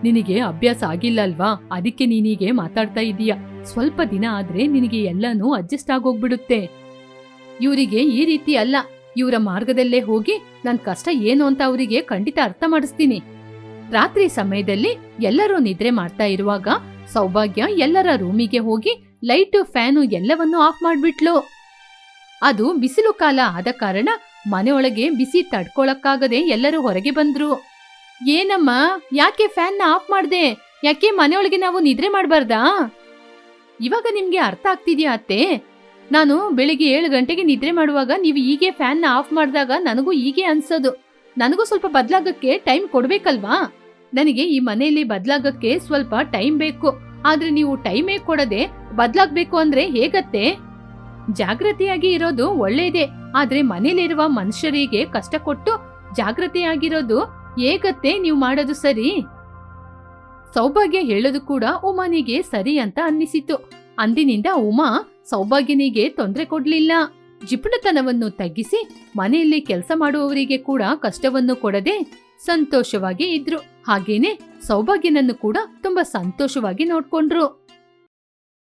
ನಿನಗೆ ಅಭ್ಯಾಸ ಆಗಿಲ್ಲ ಅಲ್ವಾ, ಅದಕ್ಕೆ ನೀನೀಗೆ ಮಾತಾಡ್ತಾ ಇದೀಯ. ಸ್ವಲ್ಪ ದಿನ ಆದ್ರೆ ನಿನಗೆ ಎಲ್ಲಾನು ಅಡ್ಜಸ್ಟ್ ಆಗೋಗ್ಬಿಡುತ್ತೆ. ಇವರಿಗೆ ಈ ರೀತಿ ಅಲ್ಲ, ಇವರ ಮಾರ್ಗದಲ್ಲೇ ಹೋಗಿ ನನ್ ಕಷ್ಟ ಏನು ಅಂತ ಅವರಿಗೆ ಖಂಡಿತ ಅರ್ಥ ಮಾಡಿಸ್ತೀನಿ. ರಾತ್ರಿ ಸಮಯದಲ್ಲಿ ಎಲ್ಲರೂ ನಿದ್ರೆ ಮಾಡ್ತಾ ಇರುವಾಗ ಸೌಭಾಗ್ಯ ಎಲ್ಲರ ರೂಮಿಗೆ ಹೋಗಿ ಲೈಟು ಫ್ಯಾನು ಎಲ್ಲವನ್ನೂ ಆಫ್ ಮಾಡ್ಬಿಟ್ಲು. ಅದು ಬಿಸಿಲು ಕಾಲ ಆದ ಕಾರಣ ಮನೆಯೊಳಗೆ ಬಿಸಿ ತಡ್ಕೊಳಕ್ಕಾಗದೆ ಎಲ್ಲರೂ ಹೊರಗೆ ಬಂದ್ರು. ಏನಮ್ಮ, ಯಾಕೆ ಫ್ಯಾನ್ನ ಆಫ್ ಮಾಡ್ದೆ? ಯಾಕೆ ಮನೆಯೊಳಗೆ ನಾವು ನಿದ್ರೆ ಮಾಡ್ಬಾರ್ದಾ? ಇವಾಗ ನಿಮ್ಗೆ ಅರ್ಥ ಆಗ್ತಿದ್ಯಾ ಅತ್ತೆ? ನಾನು ಬೆಳಿಗ್ಗೆ 7 ಗಂಟೆಗೆ ನಿದ್ರೆ ಮಾಡುವಾಗ ನೀವು ಹೀಗೆ ಫ್ಯಾನ್ನ ಆಫ್ ಮಾಡಿದಾಗ ನನಗೂ ಹೀಗೆ ಅನ್ಸೋದು. ನನಗೂ ಸ್ವಲ್ಪ ಬದಲಾಗಕ್ಕೆ ಟೈಮ್ ಕೊಡ್ಬೇಕಲ್ವಾ? ನನಗೆ ಈ ಮನೆಯಲ್ಲಿ ಬದಲಾಗಕ್ಕೆ ಸ್ವಲ್ಪ ಟೈಮ್ ಬೇಕು. ಆದ್ರೆ ನೀವು ಟೈಮೇ ಕೊಡದೆ ಬದಲಾಗ್ಬೇಕು ಅಂದ್ರೆ ಹೇಗತ್ತೆ? ಜಾಗೃತಿಯಾಗಿ ಇರೋದು ಒಳ್ಳೇದೇ, ಆದ್ರೆ ಮನೇಲಿರುವ ಮನುಷ್ಯರಿಗೆ ಕಷ್ಟ ಕೊಟ್ಟು ಜಾಗೃತಿಯಾಗಿರೋದು ಹೇಗತ್ತೆ ನೀವು ಮಾಡೋದು ಸರಿ? ಸೌಭಾಗ್ಯ ಹೇಳೋದು ಕೂಡ ಉಮಾನಿಗೆ ಸರಿ ಅಂತ ಅನ್ನಿಸಿತು. ಅಂದಿನಿಂದ ಉಮಾ ಸೌಭಾಗ್ಯನಿಗೆ ತೊಂದರೆ ಕೊಡ್ಲಿಲ್ಲ. ಜಿಪುಣತನವನ್ನು ತಗ್ಗಿಸಿ ಮನೆಯಲ್ಲಿ ಕೆಲಸ ಮಾಡುವವರಿಗೆ ಕೂಡ ಕಷ್ಟವನ್ನು ಕೊಡದೆ ಸಂತೋಷವಾಗಿ ಇದ್ರು. ಹಾಗೇನೆ ಸೌಭಾಗ್ಯನನ್ನು ಕೂಡ ತುಂಬಾ ಸಂತೋಷವಾಗಿ ನೋಡ್ಕೊಂಡ್ರು.